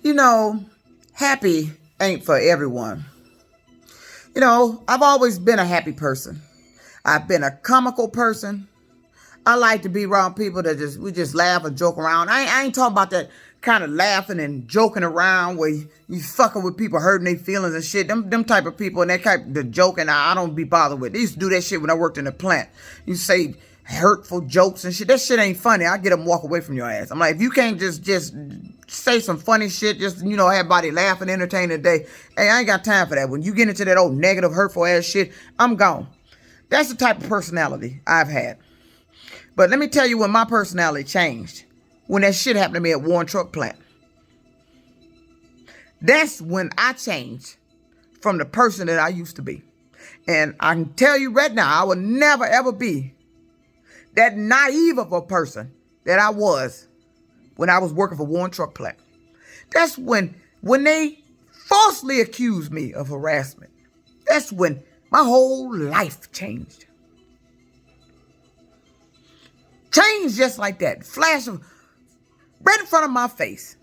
You know, happy ain't for everyone. I've always been a happy person. I've been a comical person. I like to be around people that we just laugh and joke around. I ain't talking about that kind of laughing and joking around where you fucking with people hurting their feelings and shit. Them type of people and that type of joking I don't be bothered with. They used to do that shit when I worked in the plant. You say hurtful jokes and shit. That shit ain't funny. I get them walk away from your ass. I'm like, if you can't just say some funny shit, just have everybody laughing, entertaining today. Hey, I ain't got time for that. When you get into that old negative, hurtful ass shit, I'm gone. That's the type of personality I've had. But let me tell you when my personality changed. When that shit happened to me at Warren Truck Plant. That's when I changed from the person that I used to be. And I can tell you right now, I will never ever be that naive of a person that I was when I was working for Warren Truck Plant. That's when they falsely accused me of harassment. That's when my whole life changed. Changed just like that. Flash of right in front of my face.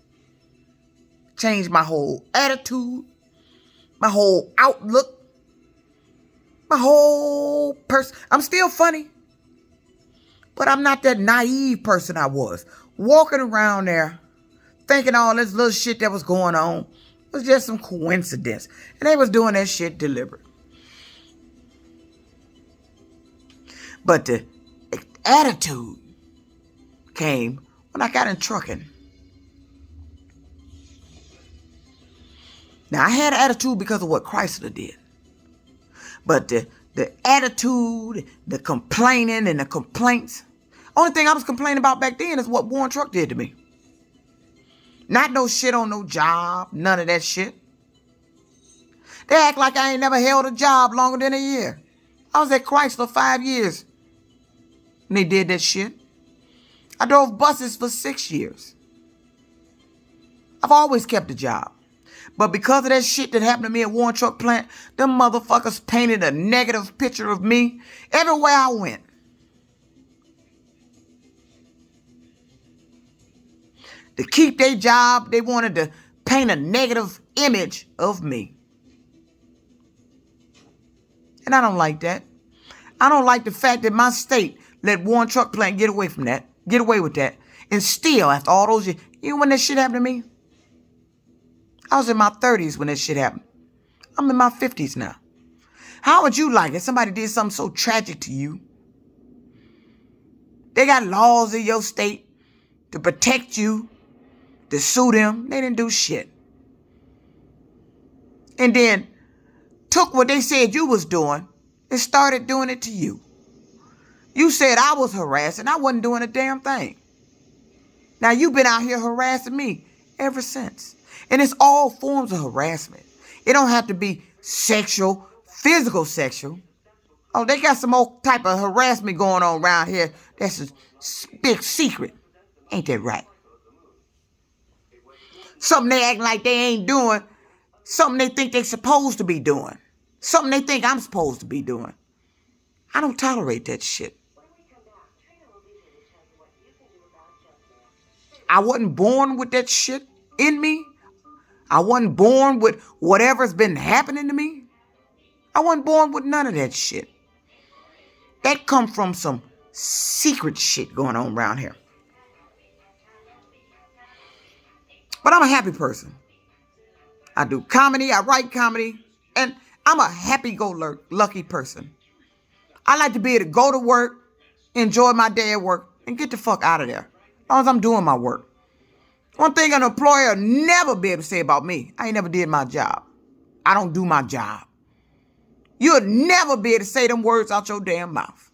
Changed my whole attitude, my whole outlook, my whole person. I'm still funny, but I'm not that naive person I was. Walking around there thinking all this little shit that was going on was just some coincidence. And they was doing that shit deliberate. But the attitude came when I got in trucking. Now, I had an attitude because of what Chrysler did. But the attitude, the complaining and the complaints, only thing I was complaining about back then is what Warren Truck did to me. Not no shit on no job, none of that shit. They act like I ain't never held a job longer than a year. I was at Chrysler 5 years. And they did that shit. I drove buses for 6 years. I've always kept a job. But because of that shit that happened to me at Warren Truck Plant, them motherfuckers painted a negative picture of me everywhere I went. To keep their job, they wanted to paint a negative image of me. And I don't like that. I don't like the fact that my state let Warren Truck Plant get away with that. And still, after all those years, when that shit happened to me? I was in my 30s when that shit happened. I'm in my 50s now. How would you like it? Somebody did something so tragic to you. They got laws in your state to protect you, to sue them. They didn't do shit. And then took what they said you was doing and started doing it to you. You said I was harassing. I wasn't doing a damn thing. Now you've been out here harassing me ever since. And it's all forms of harassment. It don't have to be sexual, physical sexual. Oh, they got some old type of harassment going on around here. That's a big secret. Ain't that right? Something they acting like they ain't doing. Something they think they supposed to be doing. Something they think I'm supposed to be doing. I don't tolerate that shit. I wasn't born with that shit in me. I wasn't born with whatever's been happening to me. I wasn't born with none of that shit. That come from some secret shit going on around here. But I'm a happy person. I do comedy, I write comedy, and I'm a happy-go-lucky person. I like to be able to go to work, enjoy my day at work, and get the fuck out of there. As long as I'm doing my work. One thing an employer will never be able to say about me, I ain't never did my job. I don't do my job. You'll never be able to say them words out your damn mouth.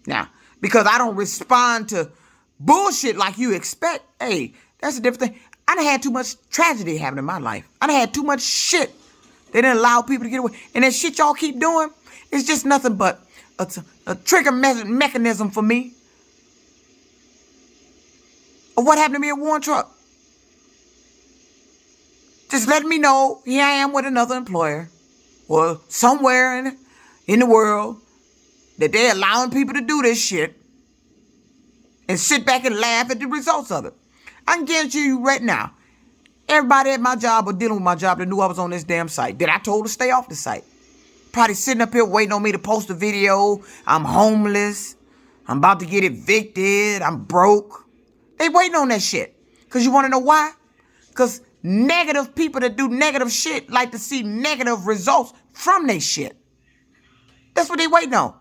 Now, because I don't respond to bullshit like you expect, hey, that's a different thing. I done had too much tragedy happen in my life. I done had too much shit. They didn't allow people to get away. And that shit y'all keep doing, it's just nothing but a trigger mechanism for me. Of what happened to me at Warren Truck. Just let me know, here I am with another employer. Or somewhere in the world that they're allowing people to do this shit. And sit back and laugh at the results of it. I can guarantee you right now, everybody at my job or dealing with my job that knew I was on this damn site, that I told to stay off the site. Probably sitting up here waiting on me to post a video. I'm homeless. I'm about to get evicted. I'm broke. They waiting on that shit. Because you want to know why? Because negative people that do negative shit like to see negative results from their shit. That's what they waiting on.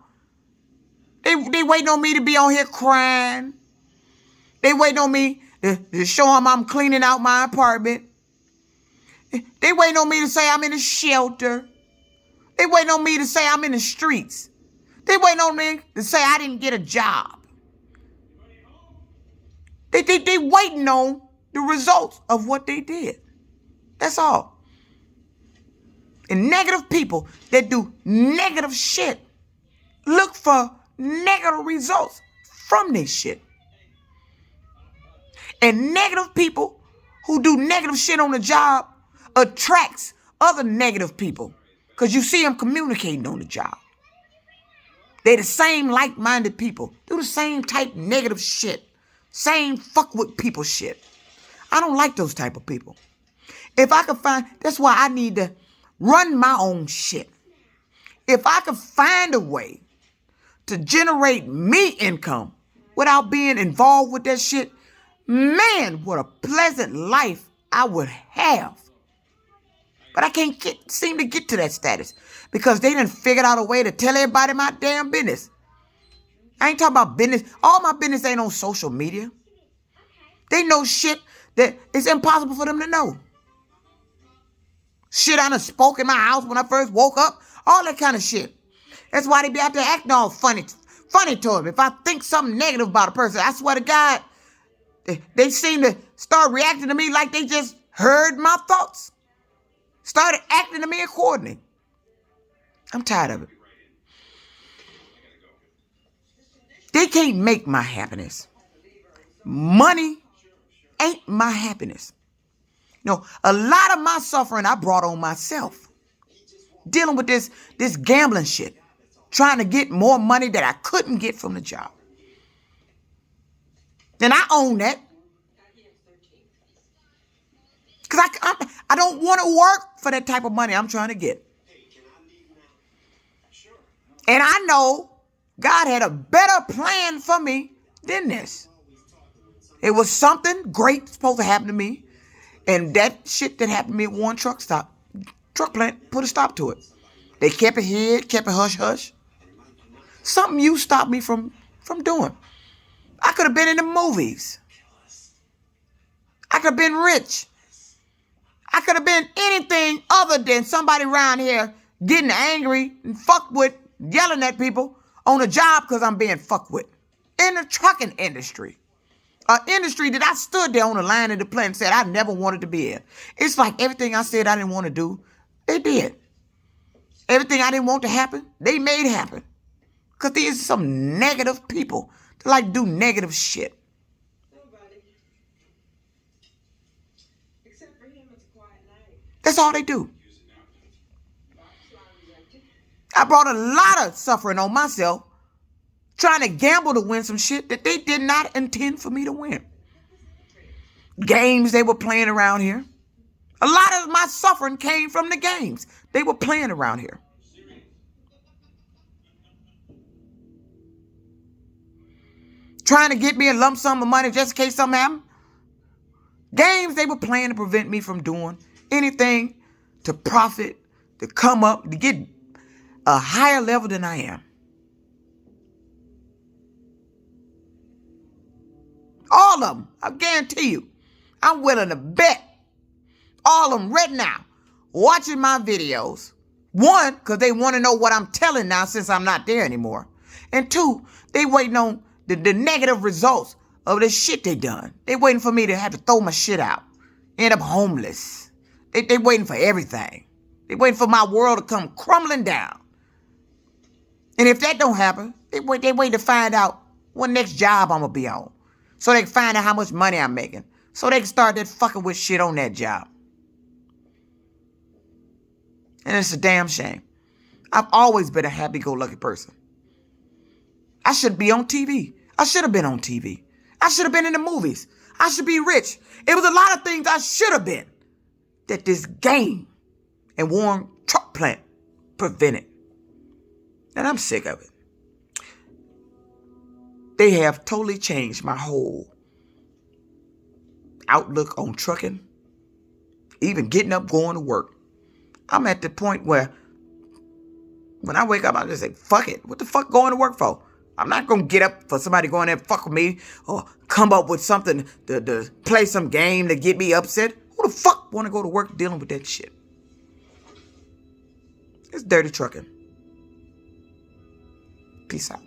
They waiting on me to be on here crying. They waiting on me to show them I'm cleaning out my apartment. They waiting on me to say I'm in a shelter. They waiting on me to say I'm in the streets. They waiting on me to say I didn't get a job. They waiting on the results of what they did. That's all. And negative people that do negative shit look for negative results from this shit. And negative people who do negative shit on the job attracts other negative people. Because you see them communicating on the job. They the same like-minded people. Do the same type negative shit. Same fuck with people shit. I don't like those type of people. If I could find, that's why I need to run my own shit. If I could find a way to generate me income without being involved with that shit, man, what a pleasant life I would have. But I can't seem to get to that status because they done figured out a way to tell everybody my damn business. I ain't talking about business. All my business ain't on social media. They know shit that it's impossible for them to know. Shit I done spoke in my house when I first woke up. All that kind of shit. That's why they be out there acting all funny to them. If I think something negative about a person, I swear to God, they seem to start reacting to me like they just heard my thoughts. Started acting to me accordingly. I'm tired of it. They can't make my happiness. Money ain't my happiness. No, a lot of my suffering I brought on myself. Dealing with this gambling shit. Trying to get more money that I couldn't get from the job. Then I own that. Because I don't want to work for that type of money I'm trying to get. And I know God had a better plan for me than this. It was something great supposed to happen to me. And that shit that happened to me at one truck plant put a stop to it. They kept it hid, kept it hush hush. Something you stopped me from doing. I could have been in the movies. I could have been rich. I could have been anything other than somebody around here getting angry and fucked with, yelling at people on a job because I'm being fucked with. In the trucking industry. An industry that I stood there on the line of the plant and said I never wanted to be in. It's like everything I said I didn't want to do, they did. Everything I didn't want to happen, they made happen. Because these are some negative people that like to do negative shit. That's all they do. I brought a lot of suffering on myself trying to gamble to win some shit that they did not intend for me to win. Games they were playing around here. A lot of my suffering came from the games they were playing around here. Trying to get me a lump sum of money just in case something happened. Games they were playing to prevent me from doing anything to profit, to come up, to get a higher level than I am. All of them, I guarantee you. I'm willing to bet all of them right now watching my videos. One, because they want to know what I'm telling now since I'm not there anymore. And two, they waiting on the negative results of the shit they done. They waiting for me to have to throw my shit out. End up homeless. They waiting for everything. They waiting for my world to come crumbling down. And if that don't happen, they wait to find out what next job I'm going to be on. So they can find out how much money I'm making. So they can start that fucking with shit on that job. And it's a damn shame. I've always been a happy-go-lucky person. I should be on TV. I should have been on TV. I should have been in the movies. I should be rich. It was a lot of things I should have been that this game and Warren truck plant prevented. And I'm sick of it. They have totally changed my whole outlook on trucking, even getting up, going to work. I'm at the point where when I wake up, I just say, fuck it. What the fuck going to work for? I'm not going to get up for somebody going there and fuck with me or come up with something to play some game to get me upset. Who the fuck want to go to work dealing with that shit? It's dirty trucking. Peace out.